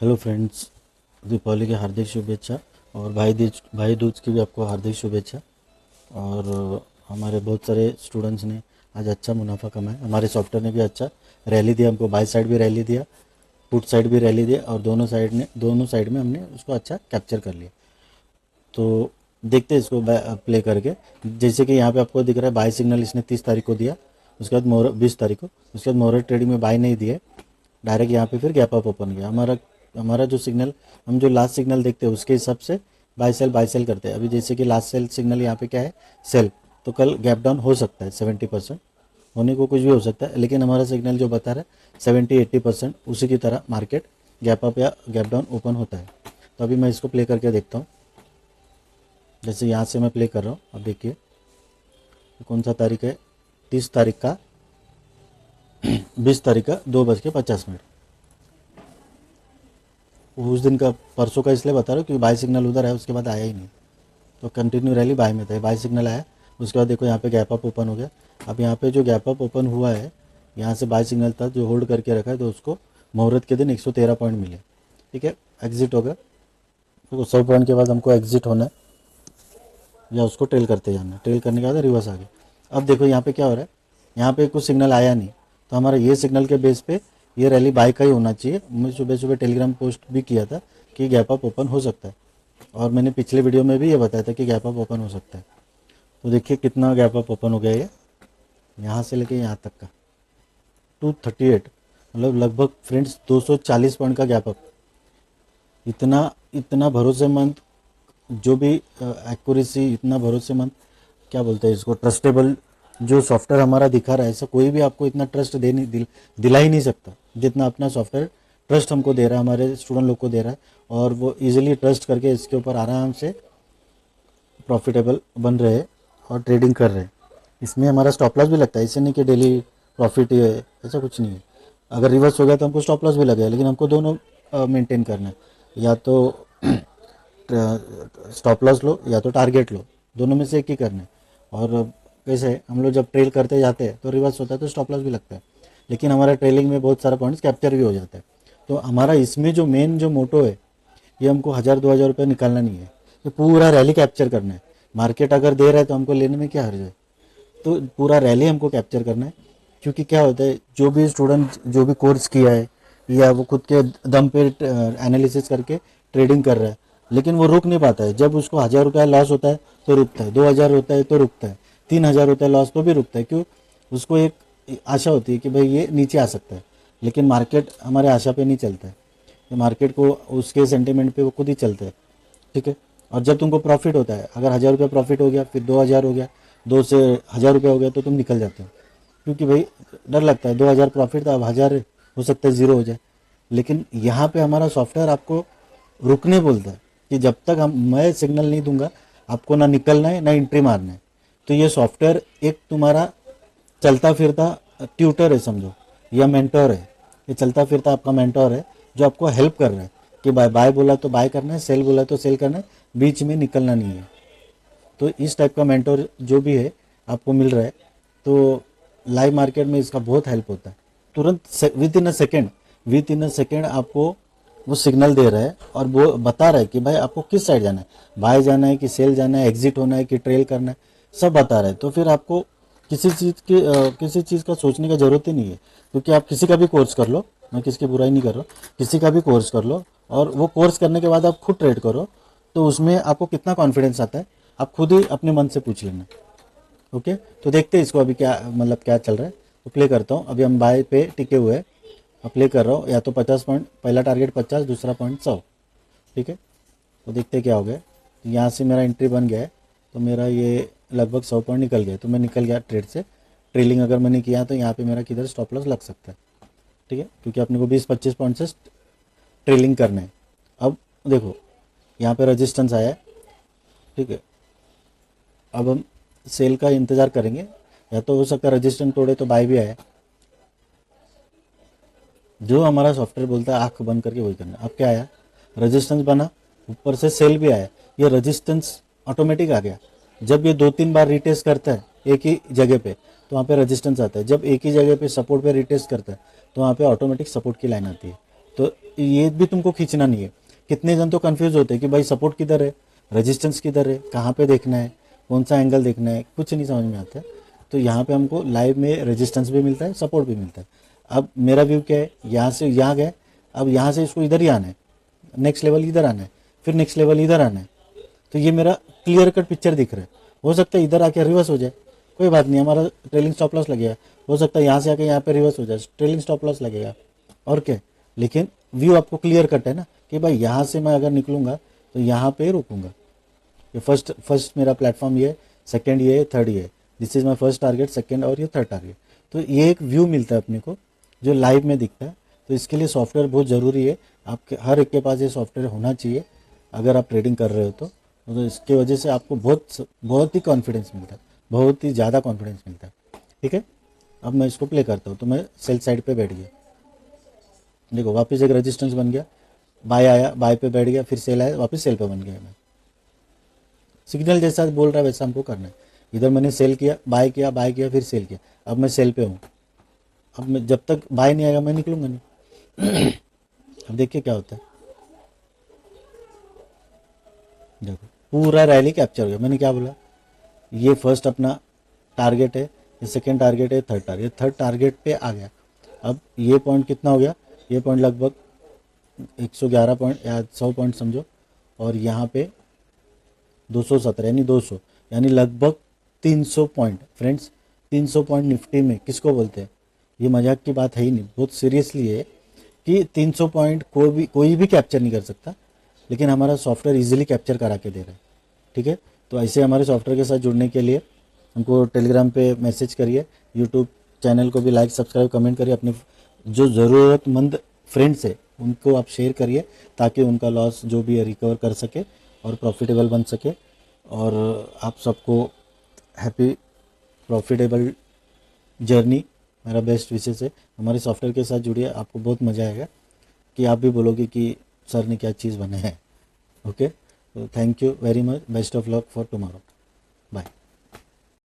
Hello friends, Deepawali की हार्दिक शुभेच्छा और भाई दूज की भी आपको हार्दिक शुभेच्छा। और हमारे बहुत सारे स्टूडेंट्स ने आज अच्छा मुनाफा कमाया। हमारे सॉफ्टवेयर ने भी अच्छा रैली दिया, हमको बाई साइड भी रैली दिया, पुट साइड भी रैली दिया और दोनों साइड में हमने उसको अच्छा कैप्चर कर लिया। तो देखते हैं इसको प्ले करके। जैसे कि यहाँ पे आपको दिख रहा है बाई सिग्नल इसने 30 तारीख को दिया, उसके बाद 20 तारीख को, उसके बाद मोरल ट्रेडिंग में बाई नहीं दिए, डायरेक्ट यहाँ पे फिर गैप अप ओपन गया। हमारा हमारा जो सिग्नल, हम जो लास्ट सिग्नल देखते हैं उसके हिसाब से बाई सेल करते हैं। अभी जैसे कि लास्ट सेल सिग्नल यहाँ पे क्या है, सेल, तो कल गैप डाउन हो सकता है 70%, होने को कुछ भी हो सकता है, लेकिन हमारा सिग्नल जो बता रहा है 70-80% उसी की तरह मार्केट गैप अप या गैप डाउन ओपन होता है। तो अभी मैं इसको प्ले करके देखता हूँ। जैसे यहाँ से मैं प्ले कर रहा हूँ, अब देखिए कौन सा तारीख है, 30 तारीख का 20 तारीख का 2:50। उस दिन का, परसों का इसलिए बता रहा हूँ क्योंकि बाई सिग्नल उधर है, उसके बाद आया ही नहीं, तो कंटिन्यू रैली बाई में था। बाई सिग्नल आया, उसके बाद देखो यहाँ पे गैप अप ओपन हो गया। अब यहाँ पे जो गैप अप ओपन हुआ है, यहाँ से बाई सिग्नल था जो होल्ड करके रखा है, तो उसको मुहूर्त के दिन 113 पॉइंट मिले। ठीक है, एग्जिट हो गया। तो 100 पॉइंट के बाद हमको एग्जिट होना है या उसको ट्रेल करते जाना है। ट्रेल करने के बाद रिवर्स आ गया। अब देखो यहाँ पे क्या हो रहा है, यहाँ पे कुछ सिग्नल आया नहीं, तो हमारा ये सिग्नल के बेस पे ये रैली बाय का ही होना चाहिए। मैं सुबह सुबह टेलीग्राम पोस्ट भी किया था कि गैप अप ओपन हो सकता है, और मैंने पिछले वीडियो में भी ये बताया था कि गैप अप ओपन हो सकता है। तो देखिए कितना गैप अप ओपन हो गया ये, यहाँ से लेके यहाँ तक का 238, मतलब लगभग फ्रेंड्स 240 पॉइंट का गैप अप। इतना इतना भरोसेमंद, जो भी एक्यूरेसी, इतना भरोसेमंद, क्या बोलते हैं इसको, ट्रस्टेबल जो सॉफ्टवेयर हमारा दिखा रहा है, ऐसा कोई भी आपको इतना ट्रस्ट दिला ही नहीं सकता जितना अपना सॉफ्टवेयर ट्रस्ट हमको दे रहा है, हमारे स्टूडेंट लोग को दे रहा है। और वो इजीली ट्रस्ट करके इसके ऊपर आराम से प्रॉफिटेबल बन रहे हैं और ट्रेडिंग कर रहे हैं। इसमें हमारा स्टॉप लॉस भी लगता है, इससे नहीं कि डेली प्रॉफिट ही है, ऐसा कुछ नहीं है। अगर रिवर्स हो गया तो हमको स्टॉप लॉस भी लगेगा, लेकिन हमको दोनों मेंटेन करना है। या तो स्टॉप लॉस लो या तो टारगेट लो, दोनों में से एक ही करना है। और कैसे हम लोग जब ट्रेल करते जाते हैं तो रिवर्स होता है तो स्टॉप लॉस भी लगता है, लेकिन हमारा ट्रेलिंग में बहुत सारा पॉइंट्स कैप्चर भी हो जाता है। तो हमारा इसमें जो मेन जो मोटो है, ये हमको 1000-2000 रुपये निकालना नहीं है, ये पूरा रैली कैप्चर करना है। मार्केट अगर दे रहा है तो हमको लेने में क्या हर्ज है, तो पूरा रैली हमको कैप्चर करना है। क्योंकि क्या होता है, जो भी स्टूडेंट जो भी कोर्स किया है या वो खुद के दम पे एनालिसिस करके ट्रेडिंग कर रहा है, लेकिन वो रुक नहीं पाता है। जब उसको 1000 रुपया लॉस होता है तो रुकता है, 2000 होता है तो रुकता है, 3000 होता है लॉस तो भी रुकता है। क्यों? उसको एक आशा होती है कि भाई ये नीचे आ सकता है, लेकिन मार्केट हमारे आशा पे नहीं चलता है, मार्केट को उसके सेंटिमेंट पे वो खुद ही चलता है। ठीक है, और जब तुमको प्रॉफिट होता है, अगर 1000 रुपया प्रॉफिट हो गया, फिर 2000 हो गया, 2 से 1000 रुपया हो गया, तो तुम निकल जाते हो। क्योंकि भाई डर लगता है, 2000 प्रॉफिट था, अब 1000 हो सकता है ज़ीरो हो जाए। लेकिन यहाँ पे हमारा सॉफ्टवेयर आपको रुकने बोलता है कि जब तक मैं सिग्नल नहीं दूंगा, आपको ना निकलना है ना एंट्री मारना है। तो ये सॉफ्टवेयर एक तुम्हारा चलता फिरता ट्यूटर है समझो, या मेंटोर है। ये चलता फिरता आपका मेंटोर है जो आपको हेल्प कर रहा है कि बाय बाय बोला तो बाय करना है, सेल बोला तो सेल करना है, बीच में निकलना नहीं है। तो इस टाइप का मेंटोर जो भी है आपको मिल रहा है, तो लाइव मार्केट में इसका बहुत हेल्प होता है। तुरंत विद इन अ सेकेंड आपको वो सिग्नल दे रहा है और वो बता रहा है कि भाई आपको किस साइड जाना है, बाय जाना है कि सेल जाना है, एग्जिट होना है कि ट्रेल करना है, सब बता रहा है। तो फिर आपको किसी चीज़ का सोचने का ज़रूरत ही नहीं है। क्योंकि आप किसी का भी कोर्स कर लो, मैं किसी की बुराई नहीं कर रहा हूँ, किसी का भी कोर्स कर लो और वो कोर्स करने के बाद आप खुद ट्रेड करो, तो उसमें आपको कितना कॉन्फिडेंस आता है आप खुद ही अपने मन से पूछ लेना। ओके, तो देखते हैं इसको अभी क्या मतलब क्या चल रहा है। तो प्ले करता हूँ। अभी हम बाय पे टिके हुए हैं, अब प्ले कर रहा हूँ। या तो 50 पॉइंट, पहला टारगेट 50, दूसरा पॉइंट 100। ठीक है, तो देखते हैं क्या हो गया। तो यहाँ से मेरा एंट्री बन गया है, तो मेरा ये लगभग 100 पॉइंट निकल गया, तो मैं निकल गया ट्रेड से। ट्रेलिंग अगर मैंने किया तो यहाँ पे मेरा किधर स्टॉप लॉस लग सकता है। ठीक है, क्योंकि अपने को 20-25 पॉइंट से ट्रेलिंग करना है। अब देखो यहाँ पे रेजिस्टेंस आया है। ठीक है, अब हम सेल का इंतज़ार करेंगे, या तो हो सकता है रेजिस्टेंस तोड़े तो बाय भी आए। जो हमारा सॉफ्टवेयर बोलता है आंख बंद करके वही करना। अब क्या आया, रेजिस्टेंस बना, ऊपर से सेल भी आया। ये रेजिस्टेंस ऑटोमेटिक आ गया। जब ये 2-3 बार रिटेस्ट करता है एक ही जगह पे, तो वहाँ पे रेजिस्टेंस आता है। जब एक ही जगह पे सपोर्ट पे रिटेस्ट करता है, तो वहाँ पे ऑटोमेटिक सपोर्ट की लाइन आती है। तो ये भी तुमको खींचना नहीं है। कितने जन तो कंफ्यूज होते हैं कि भाई सपोर्ट किधर है, रेजिस्टेंस किधर है, कहाँ पे देखना है, कौन सा एंगल देखना है, कुछ नहीं समझ में आता है। तो यहाँ पे हमको लाइव में रेजिस्टेंस भी मिलता है, सपोर्ट भी मिलता है। अब मेरा व्यू क्या है, यहाँ से यहाँ गए, अब यहाँ से इसको इधर ही आना है, नेक्स्ट लेवल इधर आना है, फिर नेक्स्ट लेवल इधर आना है। तो ये मेरा क्लियर कट पिक्चर दिख रहा है। हो सकता है इधर आके रिवर्स हो जाए, कोई बात नहीं, हमारा ट्रेलिंग स्टॉप लॉस लगेगा। हो सकता है यहाँ से आके यहाँ पे रिवर्स हो जाए, ट्रेलिंग स्टॉप लॉस लगेगा, और क्या। लेकिन व्यू आपको क्लियर कट है ना कि भाई यहाँ से मैं अगर निकलूंगा तो यहाँ पे रुकूंगा। ये फर्स्ट मेरा प्लेटफॉर्म ये है, सेकेंड ये है, थर्ड ये है। This is my first target, second और ये थर्ड टारगेट। तो ये एक व्यू मिलता है अपने को जो लाइव में दिखता है। तो इसके लिए सॉफ्टवेयर बहुत ज़रूरी है, आपके हर एक के पास ये सॉफ्टवेयर होना चाहिए अगर आप ट्रेडिंग कर रहे हो तो इसके वजह से आपको बहुत ही कॉन्फिडेंस मिलता है, बहुत ही ज़्यादा कॉन्फिडेंस मिलता है। ठीक है, अब मैं इसको प्ले करता हूँ। तो मैं सेल साइड पे बैठ गया, देखो वापस एक रेजिस्टेंस बन गया, बाय आया, बाय पे बैठ गया, फिर सेल आया, वापस सेल पे बन गया। मैं सिग्नल जैसा बोल रहा है वैसा हमको करना है। इधर मैंने सेल किया, बाय किया, बाय किया, फिर सेल किया, अब मैं सेल पे हूँ। अब मैं जब तक बाय नहीं आएगा मैं निकलूंगा नहीं। अब देखिए क्या होता है, देखो पूरा रैली कैप्चर हो गया। मैंने क्या बोला, ये फर्स्ट अपना टारगेट है, ये सेकेंड टारगेट है, थर्ड टारगेट पे आ गया। अब ये पॉइंट कितना हो गया, ये पॉइंट लगभग 111 पॉइंट या 100 पॉइंट समझो, और यहाँ पे 217 यानी 200 यानी लगभग 300 पॉइंट। फ्रेंड्स 300 पॉइंट निफ्टी में किसको बोलते हैं, ये मजाक की बात है ही नहीं, बहुत सीरियसली है कि 300 पॉइंट कोई भी कैप्चर नहीं कर सकता, लेकिन हमारा सॉफ्टवेयर इजीली कैप्चर करा के दे रहा है। ठीक है, तो ऐसे हमारे सॉफ्टवेयर के साथ जुड़ने के लिए हमको टेलीग्राम पे मैसेज करिए, यूट्यूब चैनल को भी लाइक सब्सक्राइब कमेंट करिए, अपने जो ज़रूरतमंद फ्रेंड्स है उनको आप शेयर करिए ताकि उनका लॉस जो भी है रिकवर कर सके और प्रॉफिटेबल बन सके। और आप सबको हैप्पी प्रॉफिटेबल जर्नी मेरा बेस्ट विशेष है। हमारे सॉफ्टवेयर के साथ जुड़िए, आपको बहुत मज़ा आएगा कि आप भी बोलोगे कि सर ने क्या चीज़ बनाया है। ओके, तो thank you very much, best of luck for tomorrow, bye.